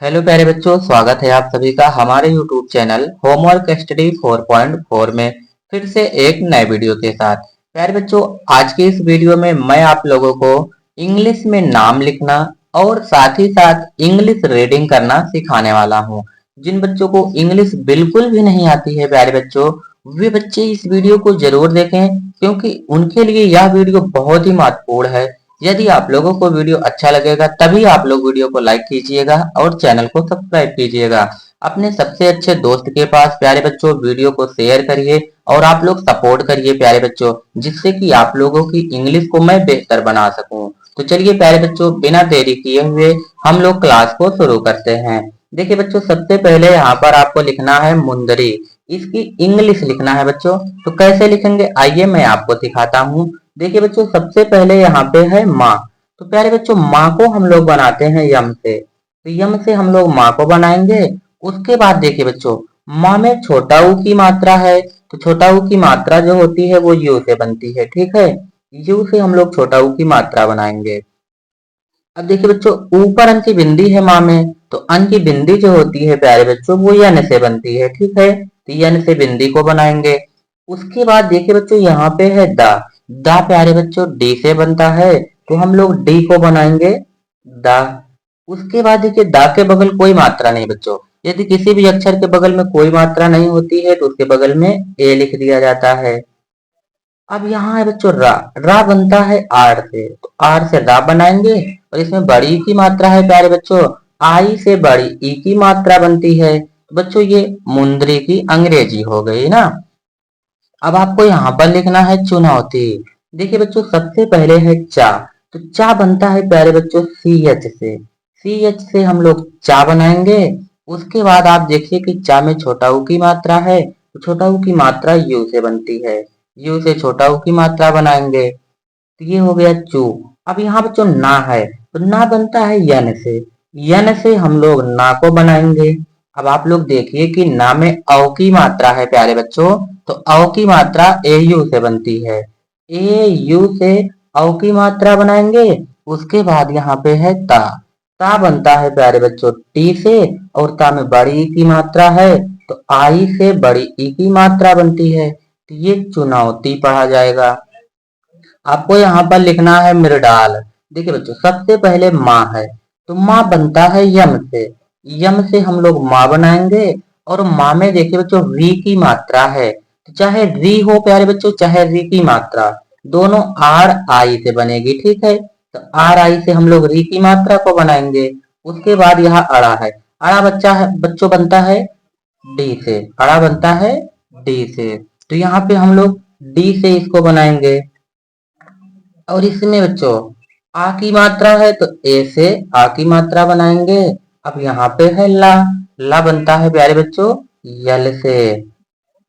Hello प्यारे बच्चों, स्वागत है आप सभी का हमारे YouTube चैनल होमवर्क स्टडी 4.4 में फिर से एक नए वीडियो के साथ। प्यारे बच्चों, आज के इस वीडियो में मैं आप लोगों को इंग्लिश में नाम लिखना और साथ ही साथ इंग्लिश रीडिंग करना सिखाने वाला हूँ। जिन बच्चों को इंग्लिश बिल्कुल भी नहीं आती है प्यारे बच्चों, वे बच्चे इस वीडियो को जरूर देखें, क्योंकि उनके लिए यह वीडियो बहुत ही महत्वपूर्ण है। यदि आप लोगों को वीडियो अच्छा लगेगा तभी आप लोग वीडियो को लाइक कीजिएगा और चैनल को सब्सक्राइब कीजिएगा। अपने सबसे अच्छे दोस्त के पास प्यारे बच्चों वीडियो को शेयर करिए और आप लोग सपोर्ट करिए प्यारे बच्चों, जिससे कि आप लोगों की इंग्लिश को मैं बेहतर बना सकूं। तो चलिए प्यारे बच्चों, बिना देरी किए हुए हम लोग क्लास को शुरू करते हैं। देखिए बच्चों, सबसे पहले यहाँ पर आपको लिखना है मुंदरी। इसकी इंग्लिश लिखना है बच्चों। तो कैसे लिखेंगे आइए मैं आपको सिखाता हूँ। देखिए बच्चों, सबसे पहले यहाँ पे है माँ। तो प्यारे बच्चों, माँ को हम लोग बनाते हैं यम से। तो यम से हम लोग माँ को बनाएंगे। उसके बाद देखिए बच्चों, माँ में छोटा ऊ की मात्रा है। तो छोटा ऊ की मात्रा जो होती है वो यू से बनती है, ठीक है। यू से हम लोग छोटा ऊ की मात्रा बनाएंगे। अब देखिए बच्चों, ऊपर अन की बिंदी है माँ में, तो अन की बिंदी जो होती है प्यारे बच्चों वो यन से बनती है, ठीक है। तो यन से बिंदी को बनाएंगे। उसके बाद देखिए बच्चों, यहाँ पे है दा। दा प्यारे बच्चों डी से बनता है, तो हम लोग डी को बनाएंगे दा। उसके बाद देखिए, दा के बगल कोई मात्रा नहीं बच्चों। यदि किसी भी अक्षर के बगल में कोई मात्रा नहीं होती है तो उसके बगल में ए लिख दिया जाता है। अब यहाँ है बच्चों रा। रा बनता है आर से, तो आर से रा बनाएंगे। और इसमें बड़ी की मात्रा है प्यारे बच्चों, आई से बड़ी ई की मात्रा बनती है। तो बच्चों ये मुंदरी की अंग्रेजी हो गई ना। अब आपको यहाँ पर लिखना है चुनौती। देखिए बच्चों, सबसे पहले है चा। तो चा बनता है प्यारे बच्चों सी एच से। सी एच से हम लोग चा बनाएंगे। उसके बाद आप देखिए कि चा में छोटा ऊ की मात्रा है, तो छोटा ऊ की मात्रा यू से बनती है। यू से छोटा ऊ की मात्रा बनाएंगे। तो ये हो गया चू। अब यहाँ बच्चों ना है, तो ना बनता है यन से। यन से हम लोग ना को बनाएंगे। अब आप लोग देखिए कि ना में औ की मात्रा है प्यारे बच्चों, तो औ की मात्रा ए यू से बनती है। ए यू से औ की मात्रा बनाएंगे। उसके बाद यहाँ पे है ता। ता बनता है प्यारे बच्चों टी से, और ता में बड़ी ई की मात्रा है, तो आई से बड़ी ई की मात्रा बनती है। तो ये चुनौती पढ़ा जाएगा। आपको यहाँ पर लिखना है मृडाल। देखिए बच्चों, सबसे पहले माँ है, तो माँ बनता है यम से। यम से हम लोग माँ बनाएंगे। और माँ में देखिए बच्चों री की मात्रा है, तो चाहे री हो प्यारे बच्चों चाहे री की मात्रा, दोनों आर आई से बनेगी, ठीक है। तो आर आई से हम लोग री की मात्रा को बनाएंगे। उसके बाद यहाँ अड़ा है। अड़ा बच्चा है बच्चों बनता है डी से। अड़ा बनता है डी से। तो यहाँ पे हम लोग डी से इसको बनाएंगे। और इसमें बच्चों आ की मात्रा है, तो ए से आ की मात्रा बनाएंगे। अब यहाँ पे है ला। ला बनता है प्यारे बच्चों यल से।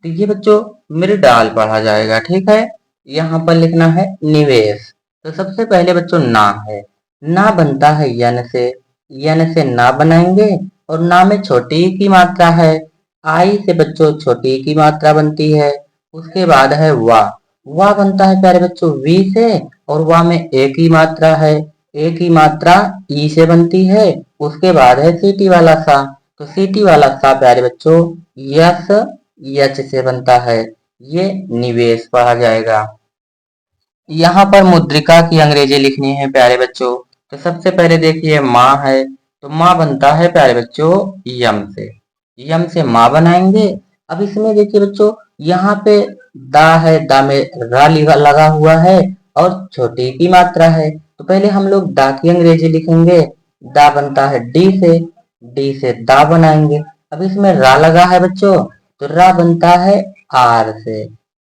तो ये बच्चों मेरे डाल पढ़ा जाएगा, ठीक है। यहाँ पर लिखना है निवेश। तो सबसे पहले बच्चों ना है। ना बनता है यन से। यन से ना बनाएंगे। और ना में छोटी ई की मात्रा है। आई से बच्चों छोटी ई की मात्रा बनती है। उसके बाद है वाह। वाह बनता है प्यारे बच्चों वी से। और वाह में ए की मात्रा है। ए की मात्रा ई से बनती है। उसके बाद है सीटी वाला सा। तो सीटी वाला सा प्यारे बच्चों यस यच से बनता है। ये निवेश पढ़ा जाएगा। यहाँ पर मुद्रिका की अंग्रेजी लिखनी है प्यारे बच्चों। तो सबसे पहले देखिए माँ है, तो माँ बनता है प्यारे बच्चों यम से। यम से माँ बनाएंगे। अब इसमें देखिए बच्चों, यहाँ पे दा है, दा में रा लगा हुआ है और छोटी की मात्रा है। तो पहले हम लोग दा की अंग्रेजी लिखेंगे। दा बनता है डी से। डी से दा बनाएंगे। अब इसमें रा लगा है बच्चों, तो रा बनता है आर से।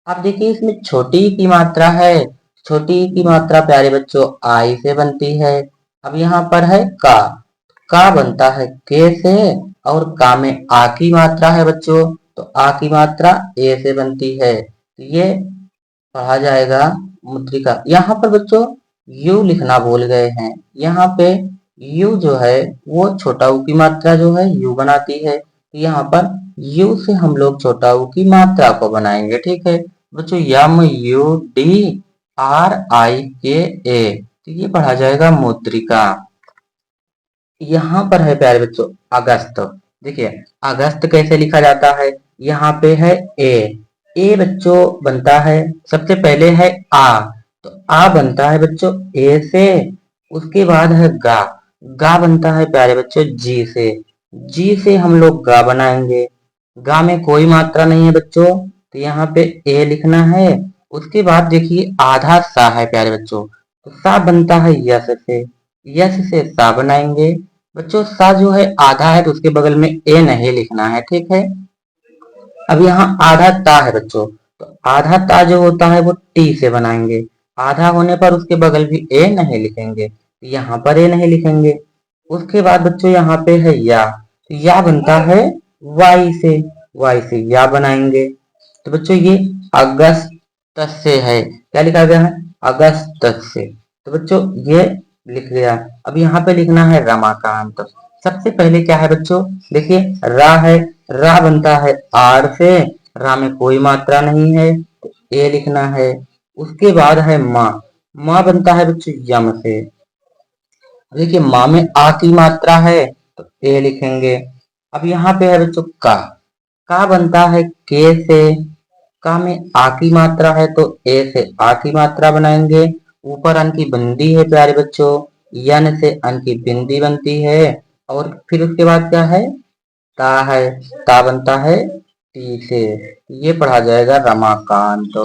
अब देखिए इसमें छोटी की मात्रा है। छोटी की मात्रा प्यारे बच्चों आई से बनती है। अब यहाँ पर है का बनता है के से। और का में आ की मात्रा है बच्चों, तो आ की मात्रा ए से बनती है। तो ये पढ़ा जाएगा मुद्रिका। यहाँ पर बच्चों यू लिखना भूल गए हैं। यहाँ पे यू जो है वो छोटा ऊ की मात्रा जो है यू बनाती है। तो यहाँ पर यू से हम लोग छोटा ऊ की मात्रा को बनाएंगे, ठीक है। बच्चों यम यू डी आर आई के ए, तो ये पढ़ा जाएगा मुद्रिका। यहाँ पर है प्यारे बच्चों अगस्त। देखिए अगस्त कैसे लिखा जाता है, यहाँ पे है ए बच्चों बनता है, सबसे पहले है आ, तो आ बनता है बच्चों ए से। उसके बाद है गा, गा बनता है प्यारे बच्चों जी से, जी से हम लोग गा बनाएंगे। गा में कोई मात्रा नहीं है बच्चों, तो यहाँ पे ए लिखना है। उसके बाद देखिए आधा सा है प्यारे बच्चों, तो सा बनता है यस से, यस से सा बनाएंगे। बच्चों सा जो है आधा है, तो उसके बगल में ए नहीं लिखना है, ठीक है। अब यहाँ आधा ता है बच्चों, तो आधा ता जो होता है वो टी से बनाएंगे। आधा होने पर उसके बगल भी ए नहीं लिखेंगे, तो यहाँ पर ए नहीं लिखेंगे। उसके बाद बच्चों यहाँ पे है या, तो या बनता है वाई से, वाई से या बनाएंगे। तो बच्चों ये अगस्त से है, क्या लिखा गया है अगस्त से, तो बच्चों ये लिख गया। अब यहाँ पे लिखना है रमाकांत। सबसे पहले क्या है बच्चों, देखिए रा है, रा बनता है आर से, रा में कोई मात्रा नहीं है, तो ए लिखना है। उसके बाद है माँ, माँ बनता है बच्चों यम से। देखिए माँ में आ की मात्रा है, तो ए लिखेंगे। अब यहाँ पे है बच्चों का बनता है के से, का में आ की मात्रा है, तो ए से आ की मात्रा बनाएंगे। ऊपर अन की बिंदी है प्यारे बच्चों, यन से अन की बिंदी बनती है। और फिर उसके बाद क्या है ता है, ता बनता है टी से। ये पढ़ा जाएगा रमाकांत।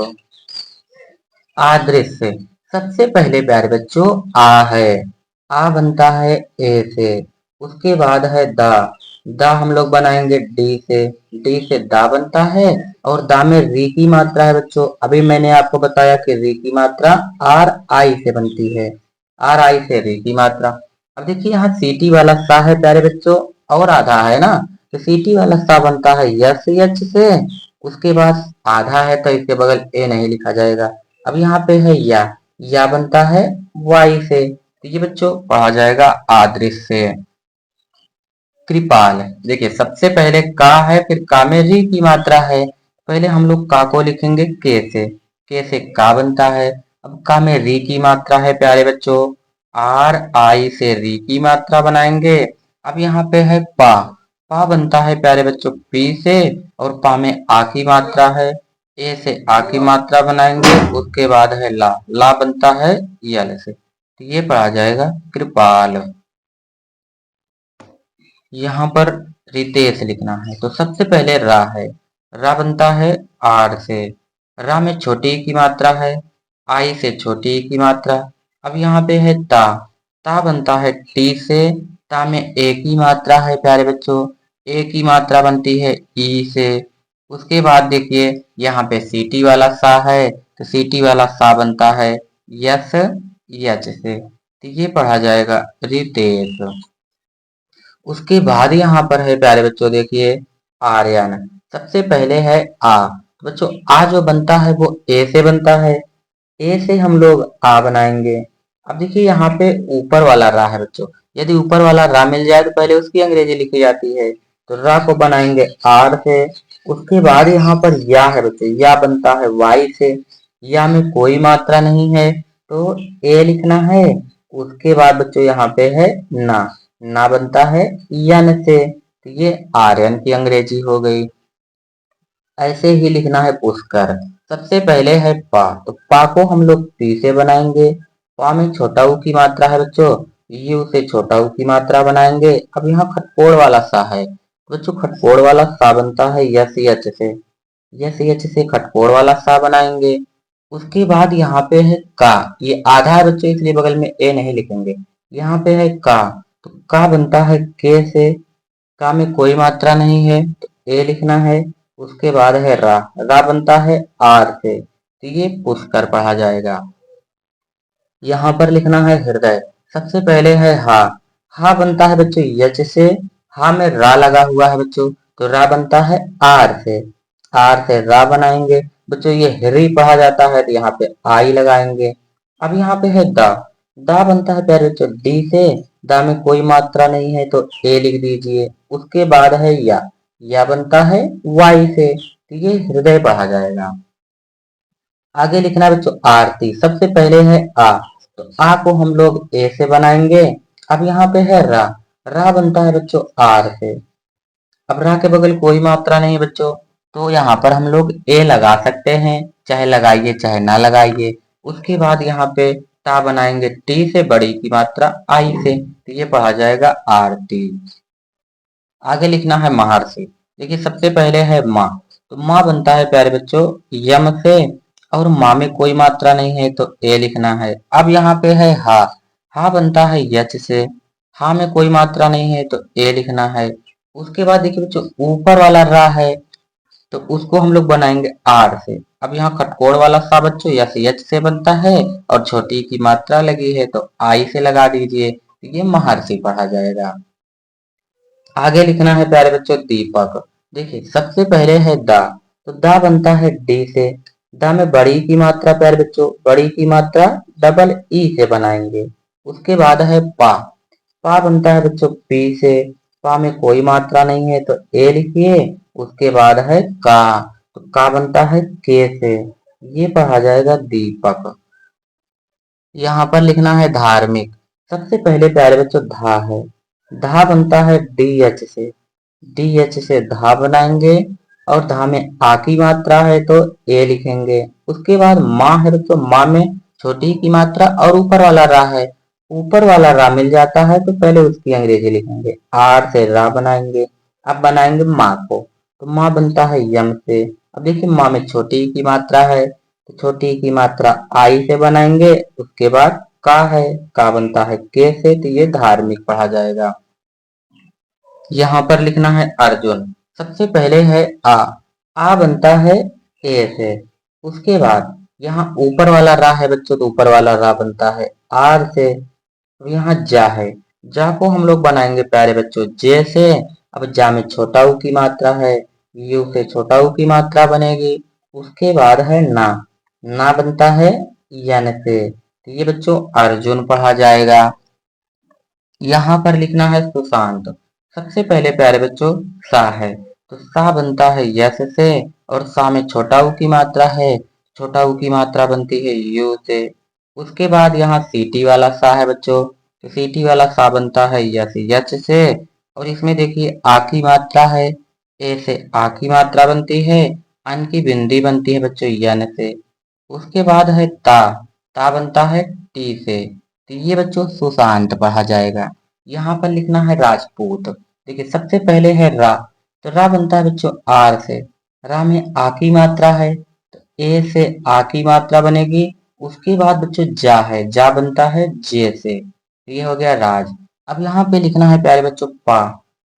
अदृश्य, सबसे पहले प्यारे बच्चों आ है, आ बनता है ए से। उसके बाद है दा, दा हम लोग बनाएंगे डी से, डी से दा बनता है। और दा में री की मात्रा है बच्चों, अभी मैंने आपको बताया कि री की मात्रा आर आई से बनती है, आर आई से री की मात्रा। अब देखिए यहाँ सीटी वाला सा है प्यारे बच्चों, और आधा है ना, तो सीटी वाला सा बनता है यस एच से। उसके बाद आधा है तो इसके बगल ए नहीं लिखा जाएगा। अब यहाँ पे है या बनता है वाई से, तो ये बच्चों पढ़ा जाएगा आदृश्य से। कृपाल, देखिए सबसे पहले का है, फिर का में री की मात्रा है, पहले हम लोग का को लिखेंगे के से का बनता है। अब का में री की मात्रा है प्यारे बच्चों, आर आई से री की मात्रा बनाएंगे। अब यहाँ पे है पा बनता है प्यारे बच्चों पी से, और पा में आ की मात्रा है, ए से आ की मात्रा बनाएंगे। उसके बाद है ला बनता है यल से, तो ये पढ़ा जाएगा कृपाल। यहाँ पर रितेश लिखना है, तो सबसे पहले रा है, रा बनता है आर से, रा में छोटी की मात्रा है, आई से छोटी की मात्रा। अब यहाँ पे है ता बनता है टी से, ता में ए की मात्रा है प्यारे बच्चों, ए की मात्रा बनती है ई से। उसके बाद देखिए यहाँ पे सीटी वाला सा है, तो सीटी वाला सा बनता है यस यच से, तो ये पढ़ा जाएगा रितेश। उसके बाद यहाँ पर है प्यारे बच्चों देखिए आर्यन। सबसे पहले है आ, तो बच्चों आ जो बनता है वो ए से बनता है, ए से हम लोग आ बनाएंगे। अब देखिए यहाँ पे ऊपर वाला रा है बच्चों, यदि ऊपर वाला रा मिल जाए तो पहले उसकी अंग्रेजी लिखी जाती है, तो रा को बनाएंगे आर से। उसके बाद यहाँ पर या है बच्चों, या बनता है वाई से, या में कोई मात्रा नहीं है, तो ए लिखना है। उसके बाद बच्चों यहाँ पे है ना बनता है यन से, तो ये आर्यन की अंग्रेजी हो गई। ऐसे ही लिखना है पुष्कर। सबसे पहले है तो पा को हम लोग पी से बनाएंगे। पा में छोटा ऊ की मात्रा है बच्चों, यू से छोटा ऊ की मात्रा बनाएंगे। अब यहाँ खटपोड़ वाला सा है, तो बच्चों खटपोड़ वाला सा बनता है यस एच से, यस एच से खटपोड़ वाला सा बनाएंगे। उसके बाद यहाँ पे है का, ये आधा है बच्चों इसलिए बगल में ए नहीं लिखेंगे। यहाँ पे है का, तो का बनता है के से, का में कोई मात्रा नहीं है, तो ए लिखना है। उसके बाद है रा बनता है आर से, तो ये पुष्कर पढ़ा जाएगा। यहाँ पर लिखना है हृदय। सबसे पहले है हा बनता है बच्चों यच से, हा में रा लगा हुआ है बच्चों, तो रा बनता है आर से रा बनाएंगे। बच्चों ये हृ पढ़ा जाता है, तो यहाँ पे आई लगाएंगे। अब यहाँ पे है दा बनता है प्यारे बच्चों डी से, दा में कोई मात्रा नहीं है, तो ए लिख दीजिए। उसके बाद है या बनता है वाई से, तो ये हृदय पढ़ा जाएगा। आगे लिखना है बच्चों आरती। सबसे पहले है आ, तो आ को हम लोग ए से बनाएंगे। अब यहाँ पे है रा बनता है बच्चों आर से। अब रा के बगल कोई मात्रा नहीं है बच्चों, तो यहाँ पर हम लोग ए लगा सकते हैं, चाहे लगाइए चाहे ना लगाइए। उसके बाद यहाँ पे टा बनाएंगे टी से, बड़ी की मात्रा आई से, तो ये पढ़ा जाएगा आरती। आगे लिखना है महर्षि। देखिए सबसे पहले है माँ, तो माँ बनता है प्यारे बच्चों यम से, और माँ में कोई मात्रा नहीं है तो ए लिखना है। अब यहाँ पे है हा, हा बनता है यच से, हा में कोई मात्रा नहीं है तो ए लिखना है। उसके बाद देखिए बच्चों ऊपर वाला रा है, तो उसको हम लोग बनाएंगे आर से। अब यहाँ खटकोड़ वाला सा बच्चों यस यच से बनता है, और छोटी की मात्रा लगी है तो आई से लगा दीजिए, तो ये महर्षि पढ़ा जाएगा। आगे लिखना है प्यारे बच्चों दीपक। देखिए सबसे पहले है दा, तो दा बनता है डी से। दा में बड़ी की मात्रा प्यारे बच्चों, बड़ी की मात्रा डबल ई से बनाएंगे। उसके बाद है पा, पा बनता है बच्चों पी से। पा में कोई मात्रा नहीं है तो ए लिखिए। उसके बाद है का, तो का बनता है के से, ये पढ़ा जाएगा दीपक। यहाँ पर लिखना है धार्मिक। सबसे पहले प्यारे बच्चों धा है, धा बनता है डी एच से। डी एच से धा बनाएंगे, और धा में आ की मात्रा है तो ए लिखेंगे। उसके बाद माँ है बच्चों, माँ में छोटी की मात्रा और ऊपर वाला रा है, ऊपर वाला रा मिल जाता है तो पहले उसकी अंग्रेजी लिखेंगे, आर से रा बनाएंगे। अब बनाएंगे माँ को, तो माँ बनता है यम से। अब देखिए माँ में छोटी की मात्रा है, तो छोटी की मात्रा आई से बनाएंगे। उसके बाद का है, का बनता है के से, तो ये धार्मिक पढ़ा जाएगा। यहाँ पर लिखना है अर्जुन। सबसे पहले है आ बनता है ए से। उसके बाद यहाँ ऊपर वाला रा है बच्चों, तो ऊपर वाला रा बनता है आर से। अब यहाँ जा है, जा को हम लोग बनाएंगे प्यारे बच्चों जे से। अब जा में छोटा ऊ की मात्रा है, यू से छोटा ऊ की मात्रा बनेगी। उसके बाद है ना, ना बनता है यन से, तो ये बच्चों अर्जुन पढ़ा जाएगा। यहाँ पर लिखना है सुशांत। सबसे पहले प्यारे बच्चों सा है, तो सा बनता है यस से, और सा में छोटा ऊ की मात्रा है, छोटा ऊ की मात्रा बनती है यू से। उसके बाद यहाँ सीटी वाला सा है बच्चों, तो सीटी वाला सा बनता है यस यच से, और इसमें देखिए आ की मात्रा है, ए से आ की मात्रा बनती है, अन की बिंदी बनती है बच्चों यन से। उसके बाद है ता बनता है टी से, तो ये बच्चों सुशांत पढ़ा जाएगा। यहाँ पर लिखना है राजपूत। देखिए सबसे पहले है रा, तो रा बनता है बच्चों आर से। रा में आ की मात्रा है, तो ए से आ की मात्रा बनेगी। उसके बाद बच्चों जा है, जा बनता है जे से, तो ये हो गया राज। अब यहाँ पे लिखना है प्यारे बच्चों पा,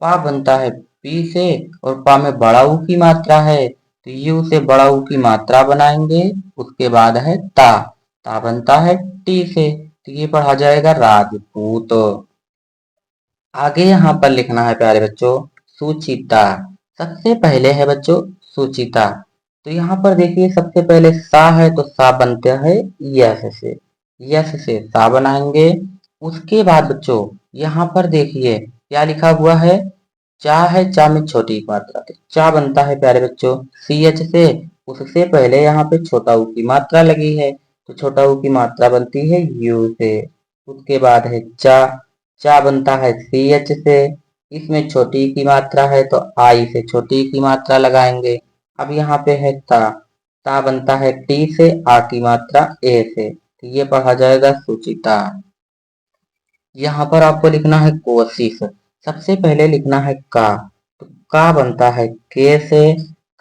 पा बनता है पी से, और पा में बड़ा ऊ की मात्रा है, तो यू से बड़ा ऊ की मात्रा बनाएंगे। उसके बाद है ता बनता है टी से, तो ये पढ़ा जाएगा राजपूत। आगे यहाँ पर लिखना है प्यारे बच्चों सुचिता। सबसे पहले है बच्चों सुचिता, तो यहाँ पर देखिए सबसे पहले सा है, तो सा बनता है यस से, यस से सा बनाएंगे। उसके बाद बच्चों यहाँ पर देखिए क्या लिखा हुआ है, चा है, चा में छोटी मात्रा, तो चा बनता है प्यारे बच्चों सी एच से। उससे पहले यहाँ पे छोटा ऊ की मात्रा लगी है, तो छोटा ऊ की मात्रा बनती है यू से। उसके बाद है चा, चा बनता है सी एच से। इसमें छोटी की मात्रा है तो आई से छोटी की मात्रा लगाएंगे। अब यहाँ पे है ता बनता है टी से, आ की मात्रा ए से, तो ये पढ़ा जाएगा सुचिता। यहाँ पर आपको लिखना है कोशिश। सबसे पहले लिखना है का, तो का बनता है के से।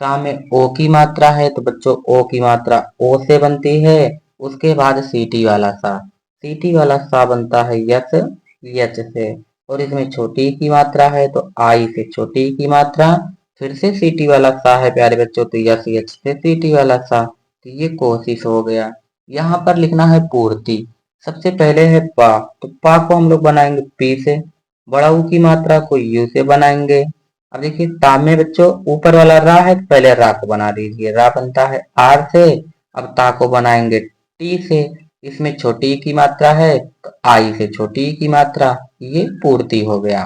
का में ओ की मात्रा है, तो बच्चों ओ की मात्रा ओ से बनती है। उसके बाद सीटी वाला सा, सीटी वाला सा बनता है यच, यच से, और इसमें छोटी की मात्रा है तो आई से छोटी की मात्रा। फिर से सीटी वाला सा है प्यारे बच्चों, तो यस यच से सीटी वाला सा, तो ये कोशिश हो गया। यहाँ पर लिखना है पूर्ति। सबसे पहले है पा, तो पा को हम लोग बनाएंगे पी से, बड़ा ऊ की मात्रा को यू से बनाएंगे। अब देखिए ता में बच्चों ऊपर वाला रा है, तो पहले रा को बना दीजिए, रा बनता है आर से। अब ता को बनाएंगे टी से, इसमें छोटी की मात्रा है तो आई से छोटी की मात्रा, ये पूर्ति हो गया।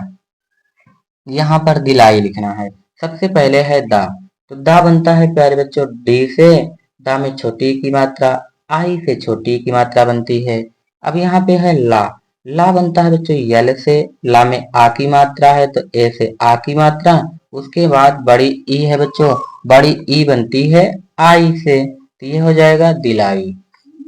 यहाँ पर दिलाई लिखना है। सबसे पहले है दा, तो दा बनता है प्यारे बच्चों डी से। दा में छोटी की मात्रा, आई से छोटी की मात्रा बनती है। अब यहाँ पे है ला, ला बनता है बच्चों यल से, ला में आ की मात्रा है तो ए से आ की मात्रा। उसके बाद बड़ी ई है बच्चों, बड़ी ई बनती है आई से, तो ये हो जाएगा दिलाई।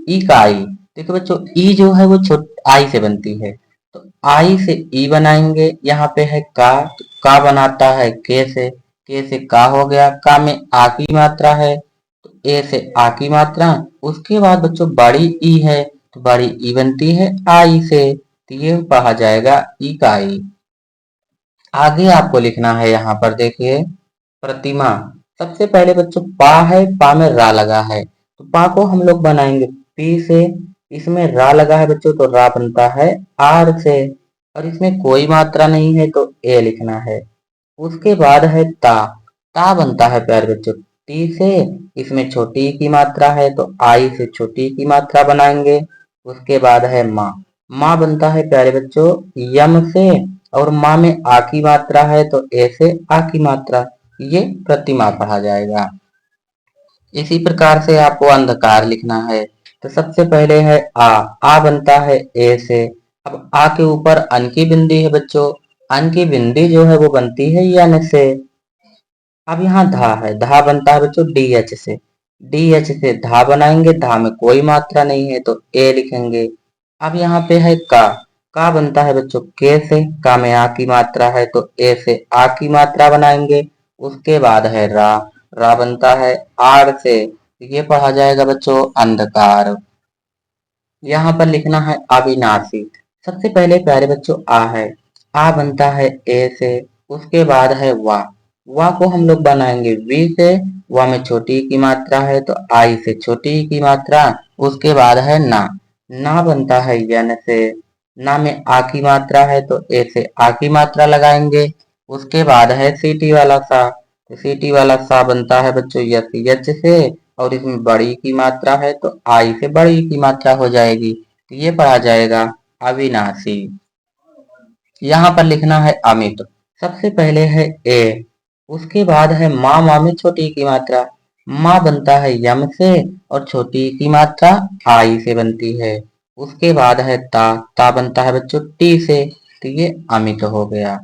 ई का आई, देखो बच्चों ई जो है वो छोट आई से बनती है, तो आई से ई बनाएंगे। यहाँ पे है का, तो का बनाता है के से का हो गया। का में आ की मात्रा है तो ए से आ की मात्रा। उसके बाद बच्चों बड़ी ई है, तो बड़ी ई बनती है आई से, तो ये कहा जाएगा ई का आई। आगे आपको लिखना है यहाँ पर देखिए प्रतिमा। सबसे पहले बच्चों पा है, पा में रा लगा है, तो पा को हम लोग बनाएंगे पी से। इसमें रा लगा है बच्चों, तो रा बनता है आर से, और इसमें कोई मात्रा नहीं है तो ए लिखना है। उसके बाद है ता, ता बनता है प्यारे बच्चों टी से। इसमें छोटी की मात्रा है तो आई से छोटी की मात्रा बनाएंगे। उसके बाद है माँ, माँ बनता है प्यारे बच्चों यम से, और माँ में आ की मात्रा है तो ए से आ की मात्रा, ये प्रतिमा पढ़ा जाएगा। इसी प्रकार से आपको अंधकार लिखना है, तो सबसे पहले है आ बनता है ए से। अब आ के ऊपर अन की बिंदी है बच्चों, अन की बिंदी जो है वो बनती है यन से। अब यहाँ धा है, धा बनता है बच्चों डी एच से, डी एच से धा बनाएंगे, धा में कोई मात्रा नहीं है तो ए लिखेंगे। अब यहाँ पे है का बनता है बच्चों के से, का में आ की मात्रा है तो ए से आ की मात्रा बनाएंगे। उसके बाद है रा बनता है आर से, ये पढ़ा जाएगा बच्चों अंधकार। यहाँ पर लिखना है अविनाशी। सबसे पहले प्यारे बच्चों आ है, आ बनता है ए से। उसके बाद है वा को हम लोग बनाएंगे वी से, वा में छोटी की मात्रा है तो आई से छोटी की मात्रा। उसके बाद है ना बनता है यन से, ना में आ की मात्रा है तो ए से आ की मात्रा लगाएंगे। उसके बाद है सीटी वाला सा, तो सीटी वाला सा बनता है बच्चों यस यच से, और इसमें बड़ी की मात्रा है तो आई से बड़ी की मात्रा हो जाएगी, तो ये पढ़ा जाएगा अविनाशी। यहाँ पर लिखना है अमित। सबसे पहले है ए, उसके बाद है माँ में छोटी की मात्रा, माँ बनता है यम से, और छोटी की मात्रा आई से बनती है। उसके बाद है ता बनता है बच्चों टी से, तो ये अमित हो गया।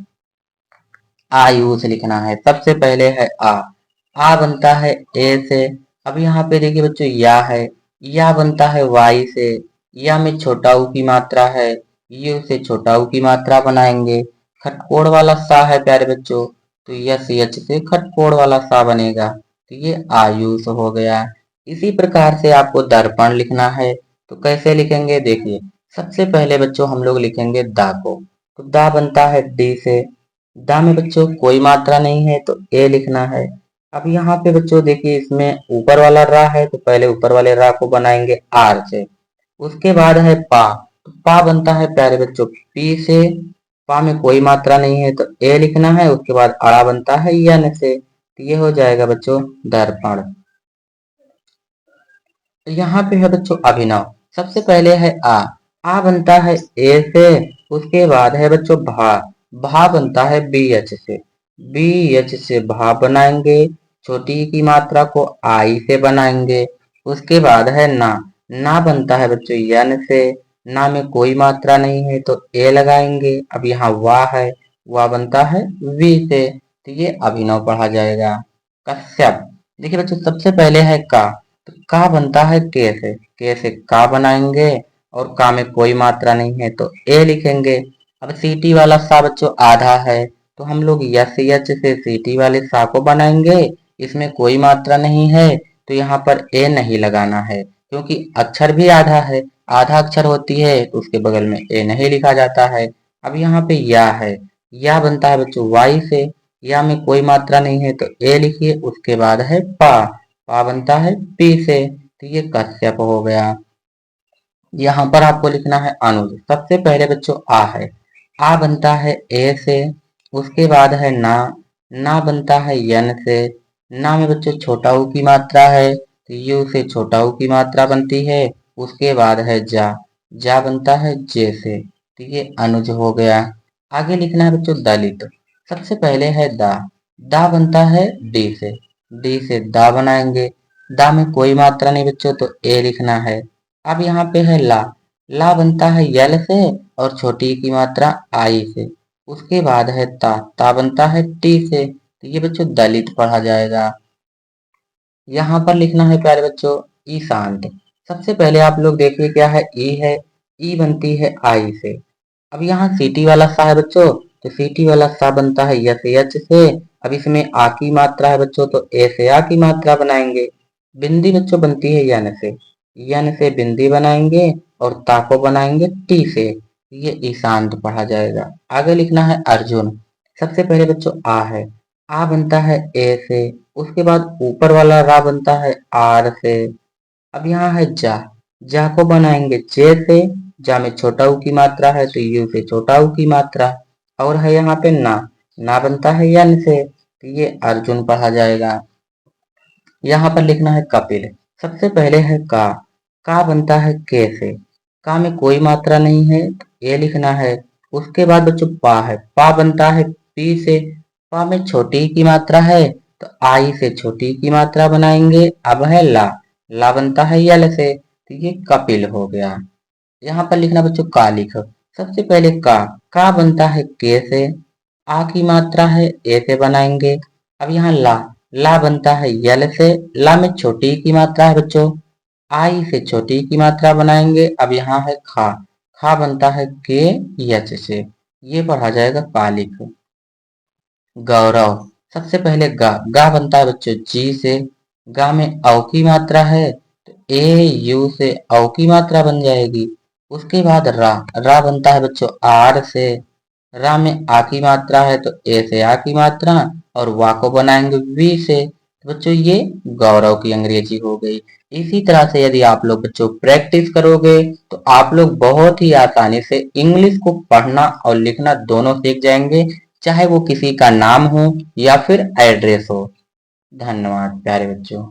आयुष लिखना है, सबसे पहले है आ बनता है ए से। अब यहाँ पे देखिए बच्चों या है, या बनता है वाई से, या में छोटा ऊ की मात्रा है, यू से छोटा ऊ की मात्रा बनाएंगे। खटकोड़ वाला सा है प्यारे बच्चों, तो यस यच से खटकोड़ वाला सा बनेगा, तो ये आयुष हो गया। इसी प्रकार से आपको दर्पण लिखना है, तो कैसे लिखेंगे देखिए। सबसे पहले बच्चों हम लोग लिखेंगे दा को, तो दा बनता है डी से, दा में बच्चों कोई मात्रा नहीं है तो ए लिखना है। अब यहाँ पे बच्चों देखिए इसमें ऊपर वाला रा है, तो पहले ऊपर वाले रा को बनाएंगे आर से। उसके बाद है पा, तो पा बनता है प्यारे बच्चों पी से, पा में कोई मात्रा नहीं है तो ए लिखना है। उसके बाद अड़ा बनता है यन से, तो ये हो जाएगा बच्चों दर्पण। तो यहाँ पे है बच्चों अभिनव। सबसे पहले है आ बनता है ए से। उसके बाद है बच्चों भा बनता है बी एच से, बी एच से भा बनाएंगे। छोटी की मात्रा को आई से बनाएंगे। उसके बाद है ना बनता है बच्चों यन से, ना में कोई मात्रा नहीं है तो ए लगाएंगे। अब यहाँ वाह है, वाह बनता है वी से, तो ये अभिनव पढ़ा जाएगा। कश्यप, देखिए बच्चों सबसे पहले है तो का बनता है के से का बनाएंगे, और का में कोई मात्रा नहीं है तो ए लिखेंगे। अब सीटी वाला सा बच्चों आधा है, तो हम लोग यस यच से सीटी वाले सा को बनाएंगे। इसमें कोई मात्रा नहीं है तो यहाँ पर ए नहीं लगाना है, क्योंकि अक्षर भी आधा है, आधा अक्षर होती है तो उसके बगल में ए नहीं लिखा जाता है। अब यहाँ पे या है, या बनता है बच्चों वाई से, या में कोई मात्रा नहीं है तो ए लिखिए। उसके बाद है पा बनता है पी से, तो ये कश्यप हो गया। यहाँ पर आपको लिखना है अनुज। सबसे पहले बच्चों आ है, आ बनता है ए से। उसके बाद है ना बनता है यन से, ना में बच्चों छोटा ऊ की मात्रा है तो यू से छोटा ऊ की मात्रा बनती है। उसके बाद है जा बनता है जे से, तो ये अनुज हो गया। आगे लिखना है बच्चों दलित। सबसे पहले है दा बनता है डी से दा बनाएंगे। दा में कोई मात्रा नहीं बच्चों तो ए लिखना है। अब यहाँ पे है ला बनता है यल से और छोटी की मात्रा आई से। उसके बाद है ता, ता बनता है टी से। तो ये बच्चों दलित पढ़ा जाएगा। यहाँ पर लिखना है प्यारे बच्चों ईशांत। सबसे पहले आप लोग देखिए क्या है ई है, ई बनती है आई से। अब यहाँ सीटी वाला सा है बच्चों, तो सीटी वाला सा बनता है यस एच से। अब इसमें आ की मात्रा है बच्चों, तो ए से आ की मात्रा बनाएंगे। बिंदी बच्चों बनती है यन से, यन से बिंदी बनाएंगे और ता को बनाएंगे टी से। ये ईशांत पढ़ा जाएगा। आगे लिखना है अर्जुन। सबसे पहले बच्चों आ है, आ बनता है ए से। उसके बाद ऊपर वाला रा बनता है आर से। अब यहाँ है जा, जा को बनाएंगे जे से। जा में छोटा ऊ की मात्रा है तो यू से छोटा ऊ की मात्रा। और है यहाँ पे ना, ना बनता है यन से। तो ये अर्जुन पढ़ा जाएगा। यहाँ पर लिखना है कपिल। सबसे पहले है का बनता है के से। का में कोई मात्रा नहीं है तो ये लिखना है। उसके बाद बच्चों पा है, पा बनता है पी से। पा में छोटी की मात्रा है तो आई से छोटी की मात्रा बनाएंगे। अब है ला, ला बनता है यल से। तो ये कपिल हो गया। यहाँ पर लिखना बच्चों का लिखो। सबसे पहले का बनता है के से। आ की मात्रा है ए से बनाएंगे। अब यहाँ ला, ला बनता है यल से। ला में छोटी की मात्रा है बच्चों, आई से छोटी की मात्रा बनाएंगे। अब यहाँ है खा बनता है के यच से। ये पढ़ा जाएगा कालिक। गौरव। सबसे पहले गा बनता है बच्चों जी से। गा में औ की मात्रा है तो ए यू से औ की मात्रा बन जाएगी। उसके बाद रा बनता है बच्चों आर से। रा में आ की मात्रा है तो ए से आ की मात्रा और वा को बनाएंगे वी से। तो बच्चों ये गौरव की अंग्रेजी हो गई। इसी तरह से यदि आप लोग बच्चों प्रैक्टिस करोगे तो आप लोग बहुत ही आसानी से इंग्लिश को पढ़ना और लिखना दोनों सीख जाएंगे, चाहे वो किसी का नाम हो या फिर एड्रेस हो। धन्यवाद प्यारे बच्चों।